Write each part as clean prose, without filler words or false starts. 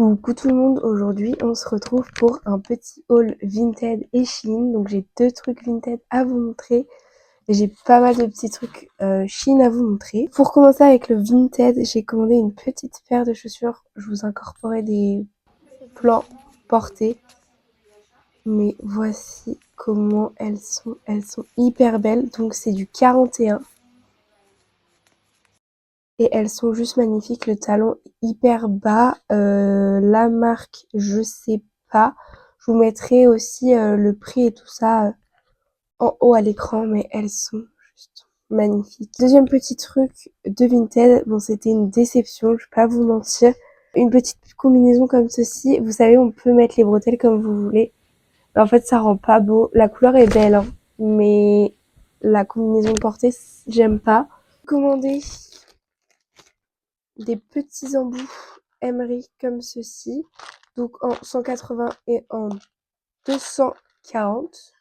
Coucou tout le monde, aujourd'hui on se retrouve pour un petit haul Vinted et Shein. Donc j'ai deux trucs Vinted à vous montrer et j'ai pas mal de petits trucs Shein à vous montrer. Pour commencer avec le Vinted, j'ai commandé une petite paire de chaussures. Je vous incorporerai des plans portés. Mais voici comment elles sont. Elles sont hyper belles. Donc c'est du 41. Et elles sont juste magnifiques, le talon hyper bas, la marque je sais pas, je vous mettrai aussi le prix et tout ça en haut à l'écran, mais elles sont juste magnifiques. Deuxième petit truc de Vinted, bon c'était une déception, je vais pas vous mentir, une petite combinaison comme ceci, vous savez on peut mettre les bretelles comme vous voulez, mais en fait ça rend pas beau, la couleur est belle hein, mais la combinaison portée j'aime pas. Commandé des petits embouts Emery comme ceci, donc en 180 et en 240.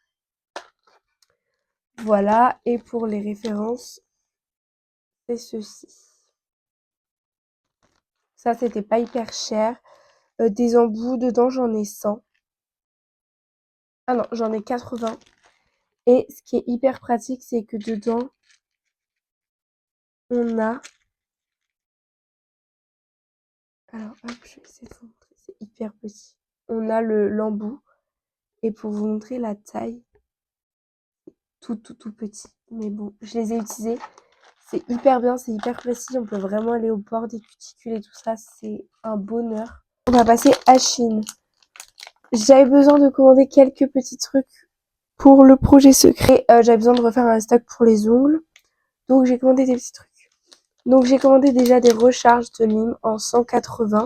Voilà, et pour les références, c'est ceci. Ça, c'était pas hyper cher. Des embouts, dedans, j'en ai 100. Ah non, j'en ai 80. Et ce qui est hyper pratique, c'est que dedans, on a... Alors, hop, je vais essayer de vous montrer. C'est hyper petit. On a l'embout. Et pour vous montrer la taille, tout petit. Mais bon, je les ai utilisés. C'est hyper bien, c'est hyper précis. On peut vraiment aller au bord des cuticules et tout ça. C'est un bonheur. On va passer à Shein. J'avais besoin de commander quelques petits trucs pour le projet secret. J'avais besoin de refaire un stock pour les ongles. Donc j'ai commandé des petits trucs. Donc j'ai commandé déjà des recharges de lime en 180.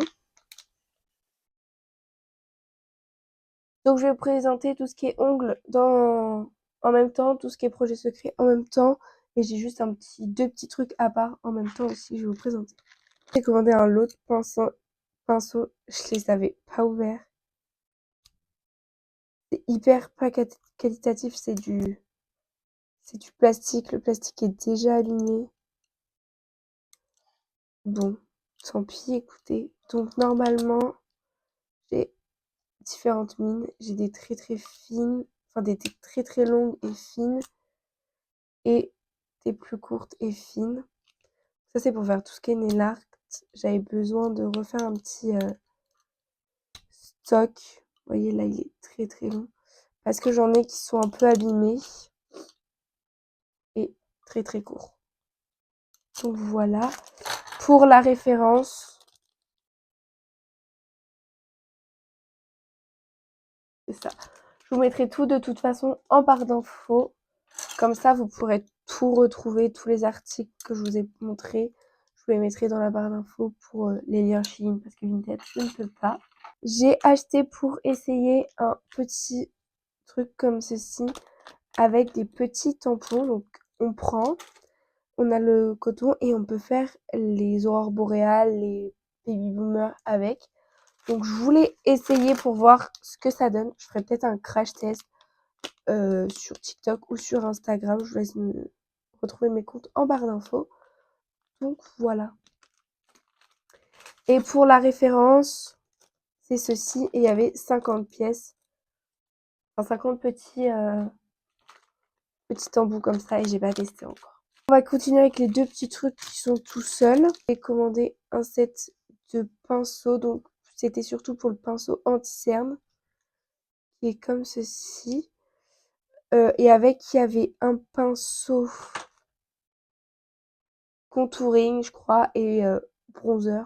Donc je vais vous présenter tout ce qui est ongles en même temps, tout ce qui est projet secret en même temps. Et j'ai juste deux petits trucs à part en même temps aussi, je vais vous présenter. J'ai commandé un lot de pinceaux, je les avais pas ouverts. C'est hyper pas qualitatif, c'est du plastique, le plastique est déjà abîmé. Bon, tant pis, écoutez. Donc normalement, j'ai différentes mines. J'ai des très fines, enfin des très longues et fines, et des plus courtes et fines. Ça c'est pour faire tout ce qui est nail art. J'avais besoin de refaire un petit stock. Vous voyez là, il est très long. Parce que j'en ai qui sont un peu abîmés et très courts. Donc voilà. Pour la référence, c'est ça. Je vous mettrai tout de toute façon en barre d'infos. Comme ça, vous pourrez tout retrouver, tous les articles que je vous ai montrés. Je vous les mettrai dans la barre d'infos pour les liens Shein parce que Vinted, je ne peux pas. J'ai acheté pour essayer un petit truc comme ceci avec des petits tampons. Donc on a le coton et on peut faire les aurores boréales, les baby boomers avec. Donc je voulais essayer pour voir ce que ça donne. Je ferai peut-être un crash test sur TikTok ou sur Instagram. Je vous laisse retrouver mes comptes en barre d'infos. Donc voilà. Et pour la référence, c'est ceci. Et il y avait 50 pièces. Enfin 50 petits embouts comme ça et j'ai pas testé encore. On va continuer avec les deux petits trucs qui sont tout seuls. J'ai commandé un set de pinceaux. Donc c'était surtout pour le pinceau anti-cerne. Qui est comme ceci. Et avec, il y avait un pinceau contouring, je crois, et bronzer.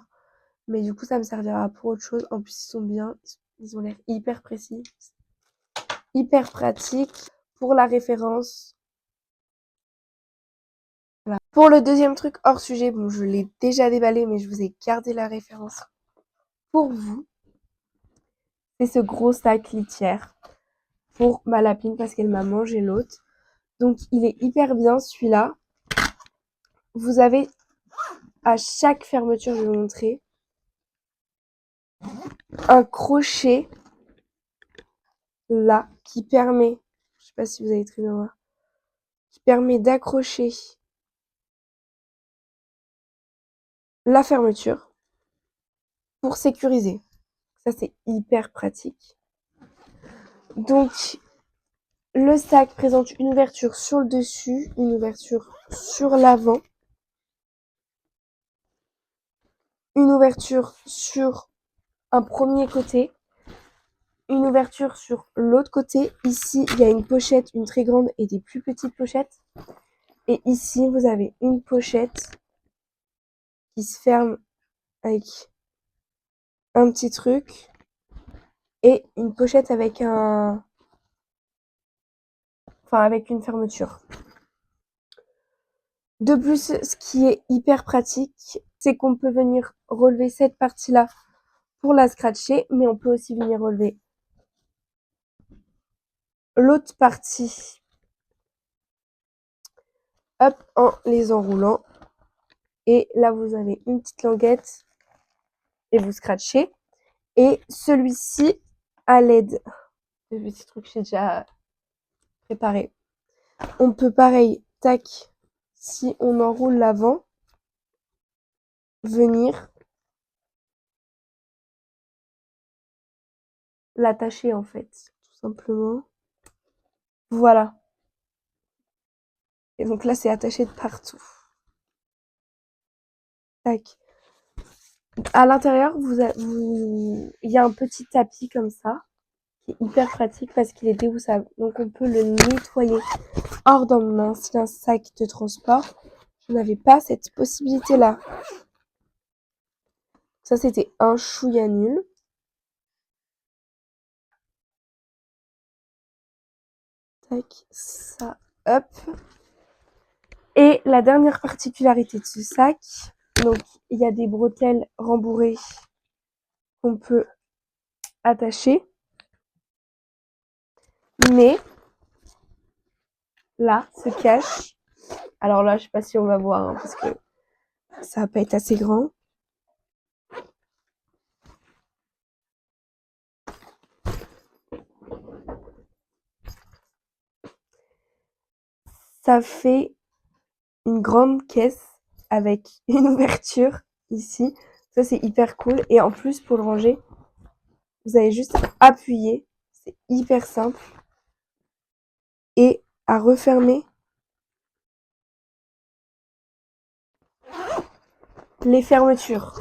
Mais du coup, ça me servira pour autre chose. En plus, ils sont bien. Ils ont l'air hyper précis. Hyper pratiques. Pour la référence. Voilà. Pour le deuxième truc hors sujet, bon, je l'ai déjà déballé, mais je vous ai gardé la référence pour vous. C'est ce gros sac litière pour ma lapine parce qu'elle m'a mangé l'autre. Donc, il est hyper bien celui-là. Vous avez à chaque fermeture, je vais vous montrer, un crochet là qui permet, je sais pas si vous avez très bien voir, qui permet d'accrocher la fermeture pour sécuriser. Ça, c'est hyper pratique. Donc, le sac présente une ouverture sur le dessus, une ouverture sur l'avant, une ouverture sur un premier côté, une ouverture sur l'autre côté. Ici, il y a une pochette, une très grande et des plus petites pochettes. Et ici, vous avez une pochette qui se ferme avec un petit truc et une pochette avec avec une fermeture. De plus, ce qui est hyper pratique, c'est qu'on peut venir relever cette partie-là pour la scratcher, mais on peut aussi venir relever l'autre partie, hop, en les enroulant. Et là, vous avez une petite languette et vous scratchez. Et celui-ci, à l'aide de petits trucs que j'ai déjà préparé, on peut pareil, tac, si on enroule l'avant, venir l'attacher en fait, tout simplement. Voilà. Et donc là, c'est attaché de partout. Tac. À l'intérieur, il y a un petit tapis comme ça, qui est hyper pratique parce qu'il est déhoussable. Donc on peut le nettoyer hors d'un ancien sac de transport. Je n'avais pas cette possibilité-là. Ça, c'était un chouïa nul. Tac, ça, hop. Et la dernière particularité de ce sac, donc il y a des bretelles rembourrées qu'on peut attacher. Mais là se cache. Alors là, je sais pas si on va voir hein, parce que ça va pas être assez grand. Ça fait une grande caisse avec une ouverture ici. Ça, c'est hyper cool. Et en plus, pour le ranger, vous avez juste à appuyer. C'est hyper simple. Et à refermer les fermetures.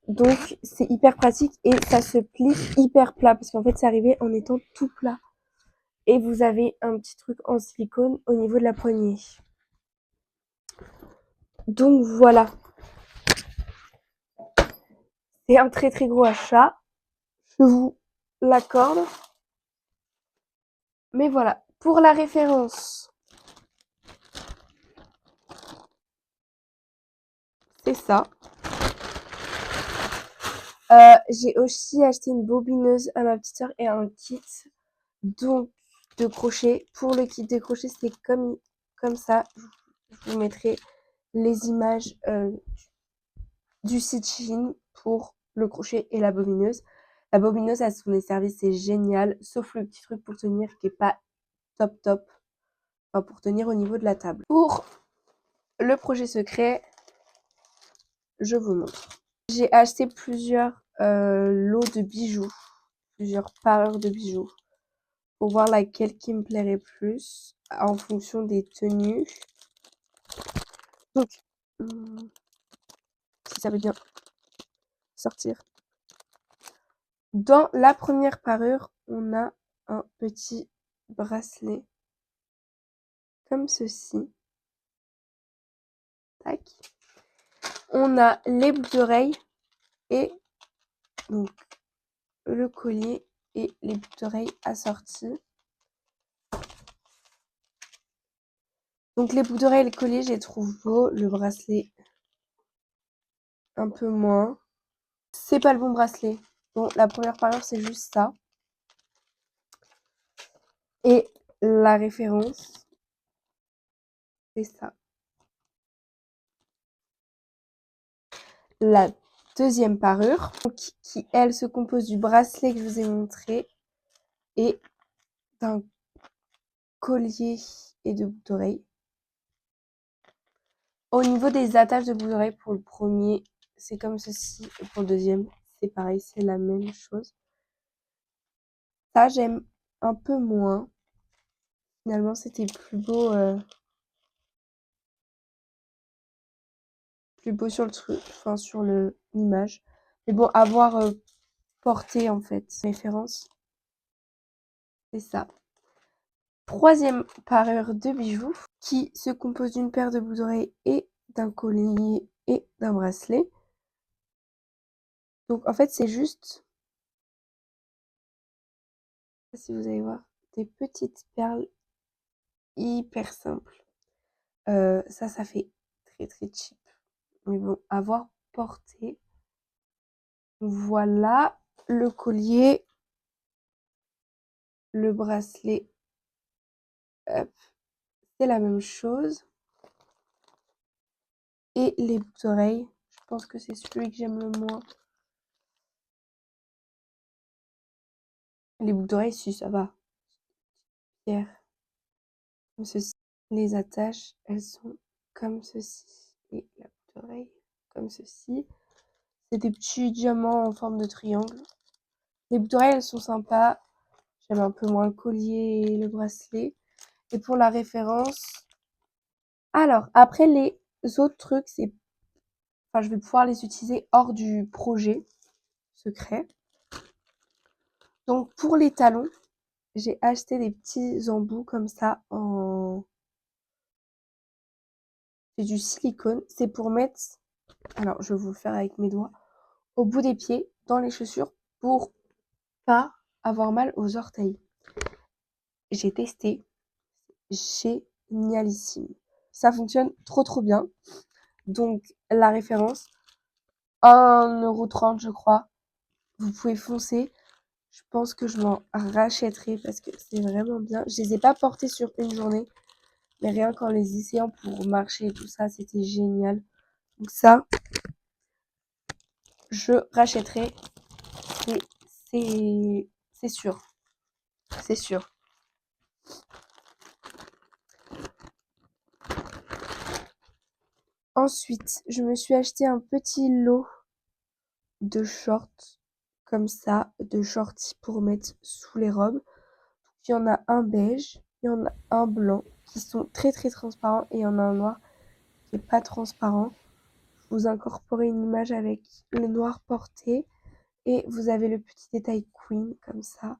Donc, c'est hyper pratique et ça se plie hyper plat parce qu'en fait, c'est arrivé en étant tout plat. Et vous avez un petit truc en silicone au niveau de la poignée. Donc, voilà. C'est un très très gros achat. Je vous l'accorde. Mais voilà. Pour la référence, c'est ça. J'ai aussi acheté une bobineuse à ma petite sœur et un kit donc de crochet. Pour le kit de crochet, c'est comme ça. Je vous mettrai les images du site Shein pour le crochet et la bobineuse. La bobineuse, à son service, c'est génial, sauf le petit truc pour tenir qui est pas top. Enfin, pour tenir au niveau de la table. Pour le projet secret, je vous montre. J'ai acheté plusieurs lots de bijoux, plusieurs parures de bijoux, pour voir laquelle qui me plairait plus en fonction des tenues. Donc, si ça veut bien sortir. Dans la première parure, on a un petit bracelet comme ceci. Tac. On a les boucles d'oreilles et donc le collier et les boucles d'oreilles assorties. Donc les boucles d'oreilles et le collier, je les trouve beaux. Le bracelet, un peu moins. C'est pas le bon bracelet. Bon, la première parure, c'est juste ça. Et la référence, c'est ça. La deuxième parure, donc, qui elle se compose du bracelet que je vous ai montré et d'un collier et de boucles d'oreilles. Au niveau des attaches de boucles d'oreilles, pour le premier, c'est comme ceci. Et pour le deuxième, c'est pareil, c'est la même chose. Ça, j'aime un peu moins. Finalement, c'était plus beau sur le truc, enfin sur l'image. Mais bon, avoir porté en fait référence. C'est ça. Troisième parure de bijoux qui se compose d'une paire de boucles d'oreilles et d'un collier et d'un bracelet. Donc en fait, c'est juste, si vous allez voir, des petites perles hyper simples. Ça fait très très cheap. Mais bon, avoir porté. Voilà le collier, le bracelet, hop, c'est la même chose. Et les boucles d'oreilles, je pense que c'est celui que j'aime le moins. Les boucles d'oreilles, si ça va. Pierre, comme ceci. Les attaches, elles sont comme ceci. Et la boucle d'oreille, comme ceci. C'est des petits diamants en forme de triangle. Les boucles d'oreilles, elles sont sympas. J'aime un peu moins le collier et le bracelet. Et pour la référence, alors après les autres trucs, c'est, enfin, je vais pouvoir les utiliser hors du projet secret. Donc pour les talons, j'ai acheté des petits embouts comme ça en, c'est du silicone. C'est pour mettre, alors je vais vous le faire avec mes doigts, au bout des pieds, dans les chaussures, pour pas avoir mal aux orteils. J'ai testé, génialissime. Ça fonctionne trop trop bien. Donc la référence, 1,30 € je crois. Vous pouvez foncer. Je pense que je m'en rachèterai parce que c'est vraiment bien. Je les ai pas portés sur une journée, mais rien qu'en les essayant pour marcher et tout ça, c'était génial. Donc ça, je rachèterai. C'est sûr. C'est sûr. Ensuite, je me suis acheté un petit lot de shorts comme ça, de shorts pour mettre sous les robes. Il y en a un beige, il y en a un blanc qui sont très très transparents et il y en a un noir qui est pas transparent. Vous incorporez une image avec le noir porté et vous avez le petit détail queen comme ça.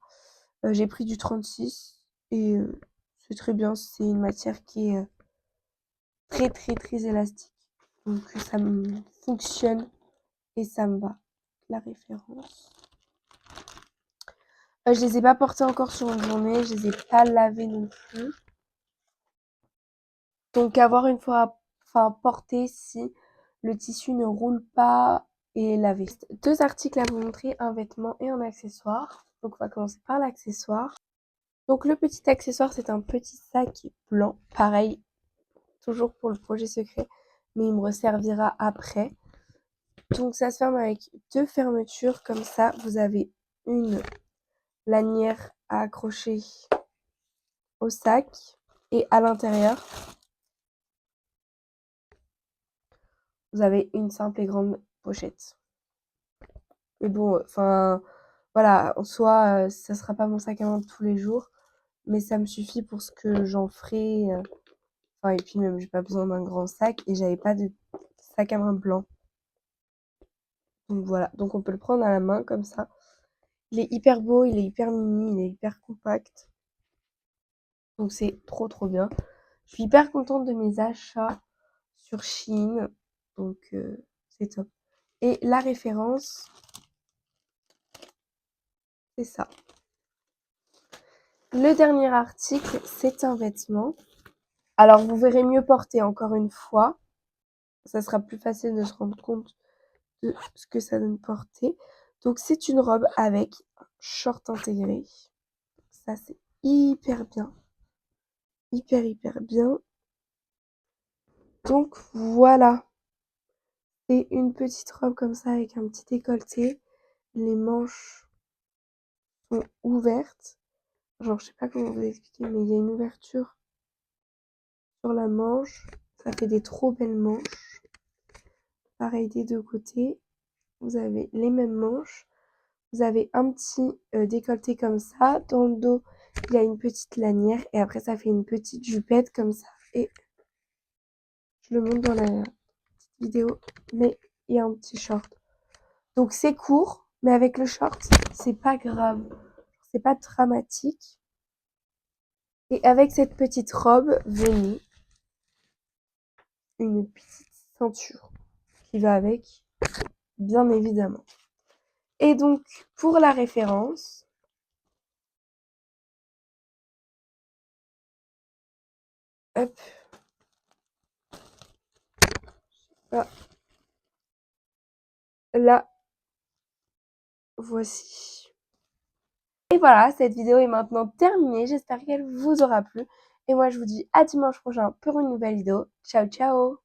J'ai pris du 36 et c'est très bien. C'est une matière qui est très très très élastique. Donc ça me fonctionne et ça me va. La référence. Je les ai pas portés encore sur une journée, je les ai pas lavés non plus. Donc avoir une fois, enfin porté si le tissu ne roule pas et lavé. Deux articles à vous montrer, un vêtement et un accessoire. Donc on va commencer par l'accessoire. Donc le petit accessoire, c'est un petit sac blanc, pareil, toujours pour le projet secret, mais il me resservira après. Donc ça se ferme avec deux fermetures, comme ça vous avez une lanière à accrocher au sac et à l'intérieur vous avez une simple et grande pochette. Mais bon, enfin voilà, en soi ça sera pas mon sac à main de tous les jours, mais ça me suffit pour ce que j'en ferai. Enfin, et puis même j'ai pas besoin d'un grand sac et j'avais pas de sac à main blanc. Donc voilà, donc on peut le prendre à la main comme ça. Il est hyper beau, il est hyper mini, il est hyper compact. Donc c'est trop trop bien. Je suis hyper contente de mes achats sur Shein. Donc c'est top. Et la référence, c'est ça. Le dernier article, c'est un vêtement. Alors vous verrez mieux porter encore une fois. Ça sera plus facile de se rendre compte de ce que ça donne porter. Donc c'est une robe avec un short intégré. Ça c'est hyper bien. Hyper hyper bien. Donc voilà. C'est une petite robe comme ça avec un petit décolleté. Les manches sont ouvertes. genre je sais pas comment vous expliquer, mais il y a une ouverture sur la manche. Ça fait des trop belles manches. Pareil des deux côtés. Vous avez les mêmes manches. Vous avez un petit décolleté comme ça. Dans le dos, il y a une petite lanière. Et après, ça fait une petite jupette comme ça. Et je le montre dans la petite vidéo. Mais il y a un petit short. Donc c'est court. Mais avec le short, c'est pas grave. C'est pas dramatique. Et avec cette petite robe venue, une petite ceinture qui va avec, bien évidemment. Et donc, pour la référence, hop, là, là, voici. Et voilà, cette vidéo est maintenant terminée. J'espère qu'elle vous aura plu. Et moi, je vous dis à dimanche prochain pour une nouvelle vidéo. Ciao, ciao!